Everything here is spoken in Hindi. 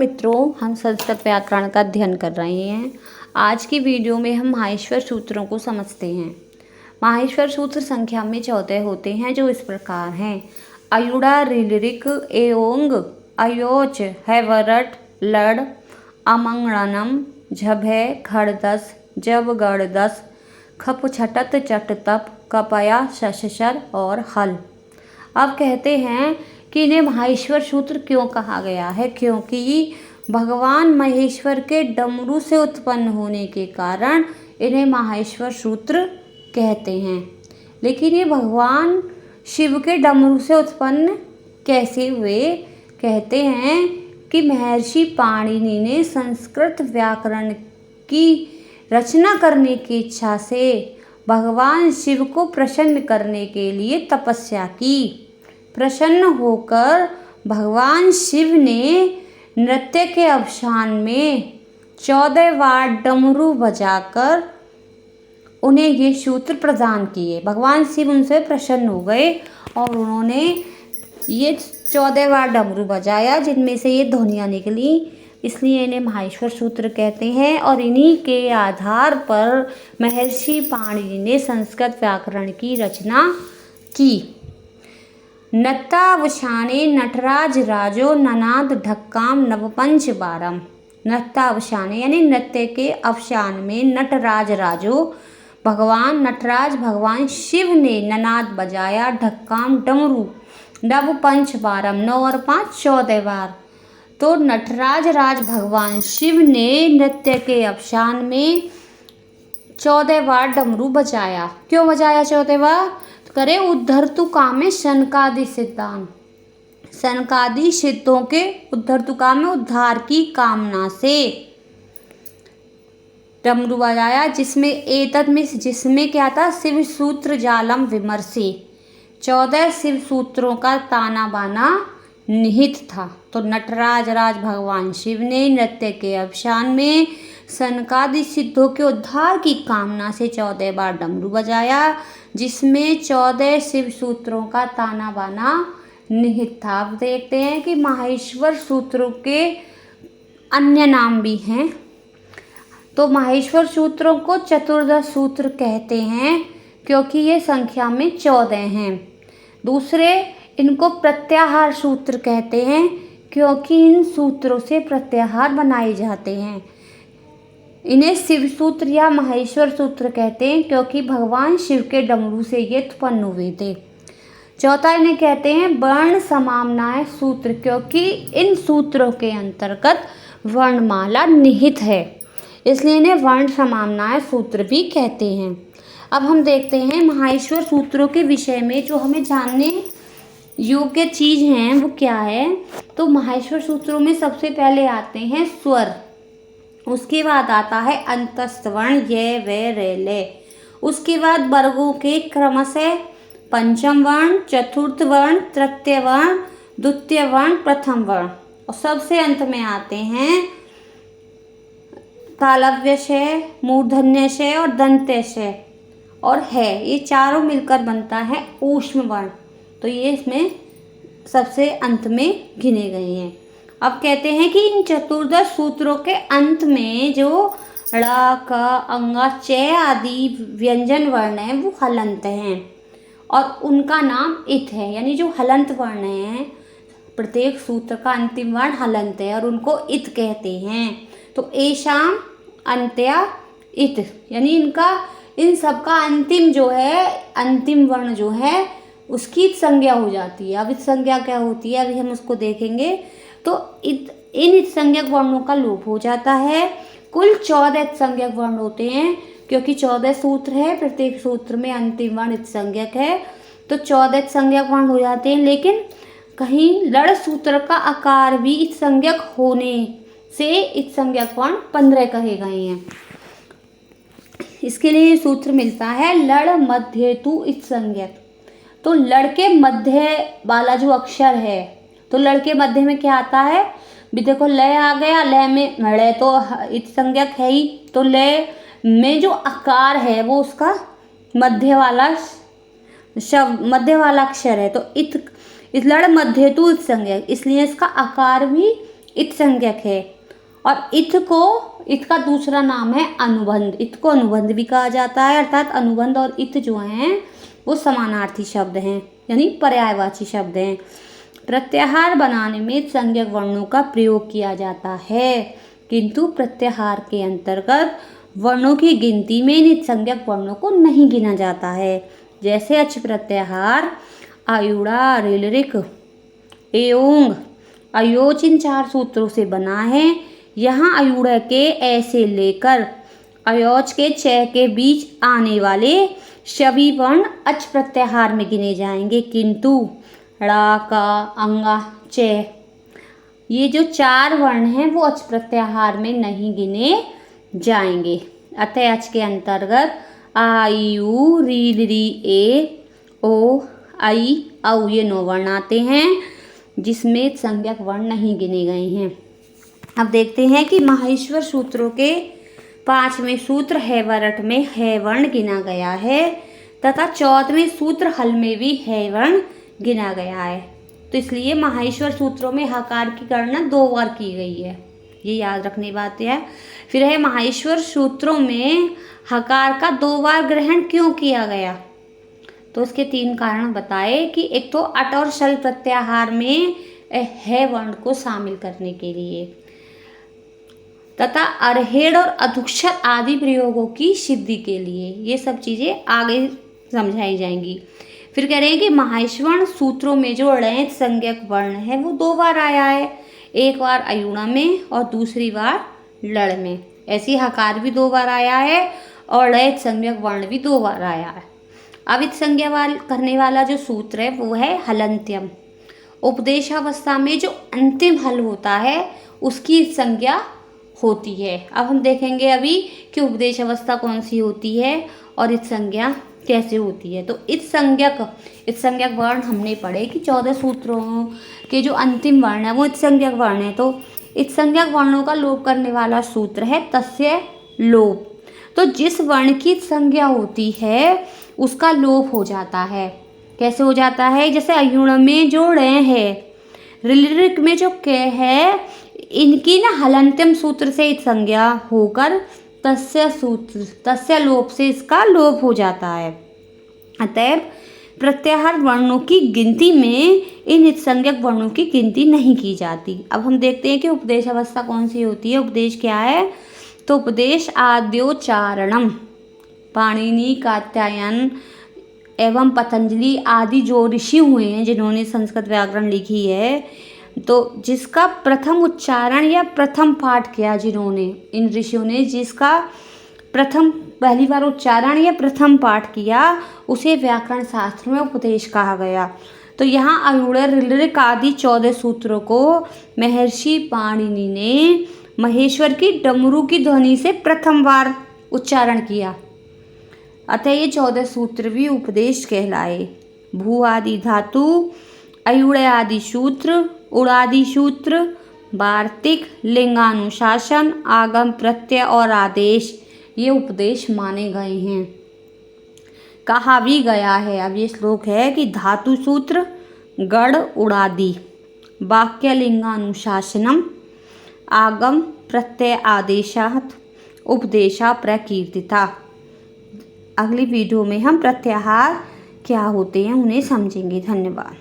मित्रों, हम संस्कृत व्याकरण का अध्ययन कर रहे हैं। आज की वीडियो में हम माहेश्वर सूत्रों को समझते हैं। माहेश्वर सूत्र संख्या में 14 होते हैं, जो इस प्रकार हैं। अयुड़ा, ऋलृक, एओंग, अयोच, हैवरट, लड़, अमंगणनम, झभय, घड़दस, जब, गड़दस, खप, छटत, चट, तप, कपया, शशर और हल। अब कहते हैं कि इन्हें माहेश्वर सूत्र क्यों कहा गया है, क्योंकि भगवान महेश्वर के डमरू से उत्पन्न होने के कारण इन्हें माहेश्वर सूत्र कहते हैं। लेकिन ये भगवान शिव के डमरू से उत्पन्न कैसे हुए? कहते हैं कि महर्षि पाणिनि ने संस्कृत व्याकरण की रचना करने की इच्छा से भगवान शिव को प्रसन्न करने के लिए तपस्या की। प्रसन्न होकर भगवान शिव ने नृत्य के अवसान में 14 बार डमरू बजाकर उन्हें ये सूत्र प्रदान किए। भगवान शिव उनसे प्रसन्न हो गए और उन्होंने ये 14 बार डमरू बजाया, जिनमें से ये ध्वनियाँ निकली, इसलिए इन्हें माहेश्वर सूत्र कहते हैं। और इन्हीं के आधार पर महर्षि पाणिनि ने संस्कृत व्याकरण की रचना की। नत्तावसाने नटराज राजो ननाद ढक्काम नवपंच बारम। नत्तावसाने यानी नृत्य के अवसान में नटराज राजो भगवान नटराज भगवान शिव ने ननाद बजाया, ढक्काम डमरू, नवपंच बारम 9 और 5 14 बार। तो नटराज राज भगवान शिव ने नृत्य के अवसान में 14 बार डमरू बजाया। क्यों बजाया 14 बार? तो करे उद्धर्तु कामे शनकादि सिद्धांत, शनकादि सिद्धों के उद्धर्तु काम में उद्धार की कामना से डमरू बजाया, जिसमें क्या था? शिव सूत्र जालम विमर्शी, 14 शिव सूत्रों का ताना बाना निहित था। तो नटराज राज भगवान शिव ने नृत्य के अवसान में शनकादि सिद्धों के उद्धार की कामना से 14 बार डमरू बजाया, जिसमें 14 शिव सूत्रों का ताना बाना निहित था। अब देखते हैं कि माहेश्वर सूत्रों के अन्य नाम भी हैं। तो माहेश्वर सूत्रों को चतुर्दश सूत्र कहते हैं, क्योंकि ये संख्या में 14 हैं। दूसरे, इनको प्रत्याहार सूत्र कहते हैं, क्योंकि इन सूत्रों से प्रत्याहार बनाए जाते हैं। इन्हें शिव सूत्र या माहेश्वर सूत्र कहते हैं, क्योंकि भगवान शिव के डमरू से ये उत्पन्न हुए थे। चौथा, इन्हें कहते हैं वर्ण समाम्नाय सूत्र, क्योंकि इन सूत्रों के अंतर्गत वर्णमाला निहित है, इसलिए इन्हें वर्ण समाम्नाय सूत्र भी कहते हैं। अब हम देखते हैं माहेश्वर सूत्रों के विषय में जो हमें जानने योग्य चीज़ हैं वो क्या है। तो माहेश्वर सूत्रों में सबसे पहले आते हैं स्वर, उसके बाद आता है अंतस्थ वर्ण ये वे रे ले, उसके बाद वर्गों के क्रमशः पंचम वर्ण, चतुर्थ वर्ण, तृतीय वर्ण, द्वितीय वर्ण, प्रथम वर्ण, और सबसे अंत में आते हैं तालव्य से, मूर्धन्य से और दंत्य से और है। ये चारों मिलकर बनता है ऊष्म वर्ण। तो ये इसमें सबसे अंत में गिने गए हैं। अब कहते हैं कि इन चतुर्दश सूत्रों के अंत में जो ड़, क, अंगा, च आदि व्यंजन वर्ण हैं वो हलंत हैं और उनका नाम इत है। यानी जो हलंत वर्ण हैं, प्रत्येक सूत्र का अंतिम वर्ण हलंत है और उनको इत कहते हैं। तो एशाम अंत्या इत, यानी इन सबका अंतिम जो है, अंतिम वर्ण जो है उसकी इत संज्ञा हो जाती है। अब इत संज्ञा क्या होती है अभी हम उसको देखेंगे। तो इन इत संज्ञक वर्णों का लोप हो जाता है। कुल 14 इत संज्ञक वर्ण होते हैं, क्योंकि 14 सूत्र है, प्रत्येक सूत्र में अंतिम वर्ण इत संज्ञक है, तो 14 इत संज्ञक वर्ण हो जाते हैं। लेकिन कहीं लड़ सूत्र का आकार भी इत संज्ञक होने से इत संज्ञक वर्ण 15 कहे गए हैं। इसके लिए सूत्र मिलता है लड़ मध्य तु इत संज्ञक। तो लड़ के मध्य वाला जो अक्षर है, तो लड़ के मध्य में क्या आता है? भी देखो लय आ गया, लय में लय तो इत संज्ञक है ही, तो लय में जो आकार है वो उसका मध्य वाला अक्षर है। तो इत लड़ मध्य तु इत संज्ञक, इसलिए इसका आकार भी इत संज्ञक है। और इत का दूसरा नाम है अनुबंध। इत को अनुबंध भी कहा जाता है, अर्थात अनुबंध और इत जो हैं वो समानार्थी शब्द हैं, यानी पर्यायवाची शब्द हैं। प्रत्याहार बनाने में इत संज्ञक वर्णों का प्रयोग किया जाता है, किंतु प्रत्याहार के अंतर्गत वर्णों की गिनती में इन संज्ञक वर्णों को नहीं गिना जाता है। जैसे अच प्रत्याहार आयुड़ा, रिलरिक, एओंग, अयोच इन 4 सूत्रों से बना है। यहाँ अयुड़ा के ए से लेकर अयोच के च के बीच आने वाले सभी वर्ण अच प्रत्याहार में गिने जाएंगे, किंतु ड़ा, का, अंगा, च ये जो 4 वर्ण हैं वो अच प्रत्याहार में नहीं गिने जाएंगे। अतः अच के अंतर्गत आ, ई, उ, री, री, ए, ओ, आई, औ ये 9 वर्ण आते हैं, जिसमें संज्ञक वर्ण नहीं गिने गए हैं। अब देखते हैं कि माहेश्वर सूत्रों के 5वें सूत्र हैवरट में है वर्ण गिना गया है तथा 14वें सूत्र हल में भी है वर्ण गिना गया है। तो इसलिए माहेश्वर सूत्रों में हकार की गणना 2 बार की गई है, ये याद रखने बात है। फिर है माहेश्वर सूत्रों में हकार का 2 बार ग्रहण क्यों किया गया, तो इसके 3 कारण बताए कि एक तो अट और शल प्रत्याहार में है वर्ण को शामिल करने के लिए तथा अरहेड़ और अधुक्षर आदि प्रयोगों की सिद्धि के लिए, ये सब चीज़ें आगे समझाई जाएंगी। फिर कह रहे हैं कि माहेश्वर सूत्रों में जो णैत संज्ञक वर्ण है वो 2 बार आया है, एक बार अयुणा में और दूसरी बार लड़ में। ऐसी हकार भी 2 बार आया है और णैत संज्ञक वर्ण भी 2 बार आया है। अब इस संज्ञा करने वाला जो सूत्र है वो है हलंत्यम। उपदेशावस्था में जो अंतिम हल होता है उसकी संज्ञा होती है। अब हम देखेंगे अभी कि उपदेश अवस्था कौन सी होती है और इस संज्ञा कैसे होती है। तो इस संज्ञक वर्ण हमने पढ़े कि 14 सूत्रों के जो अंतिम वर्ण है वो इस संज्ञक वर्ण है। तो इस संज्ञक वर्णों का लोप करने वाला सूत्र है तस्य लोप। तो जिस वर्ण की संज्ञा होती है उसका लोप हो जाता है। कैसे हो जाता है, जैसे अयुण में जो ण है, रिलरिक में जो क है, इनकी ना हलंत्यम सूत्र से इत संज्ञा होकर तस्य लोप से इसका लोप हो जाता है। अतएव प्रत्याहार वर्णों की गिनती में इन इत संज्ञक वर्णों की गिनती नहीं की जाती। अब हम देखते हैं कि उपदेश अवस्था कौन सी होती है। उपदेश क्या है, तो उपदेश आद्योच्चारणम, पाणिनि, कात्यायन एवं पतंजलि आदि जो ऋषि हुए हैं जिन्होंने संस्कृत व्याकरण लिखी है, तो जिसका प्रथम उच्चारण या प्रथम पाठ किया, जिन्होंने इन ऋषियों ने जिसका पहली बार उच्चारण या प्रथम पाठ किया, उसे व्याकरण शास्त्र में उपदेश कहा गया। तो यहाँ अयुण, रिलरिक आदि 14 सूत्रों को महर्षि पाणिनि ने महेश्वर की डमरू की ध्वनि से प्रथम बार उच्चारण किया, अतः ये 14 सूत्र भी उपदेश कहलाए। भू आदि धातु, अयुण आदि सूत्र, उड़ादि सूत्र, वार्तिक, लिंगानुशासन, आगम, प्रत्यय और आदेश ये उपदेश माने गए हैं। कहा भी गया है, अब ये श्लोक है कि धातु सूत्र गढ़ उड़ादि, वाक्य लिंगानुशासनम, आगम प्रत्यय आदेशात् उपदेशा प्रकीर्तिता। अगली वीडियो में हम प्रत्याहार क्या होते हैं उन्हें समझेंगे। धन्यवाद।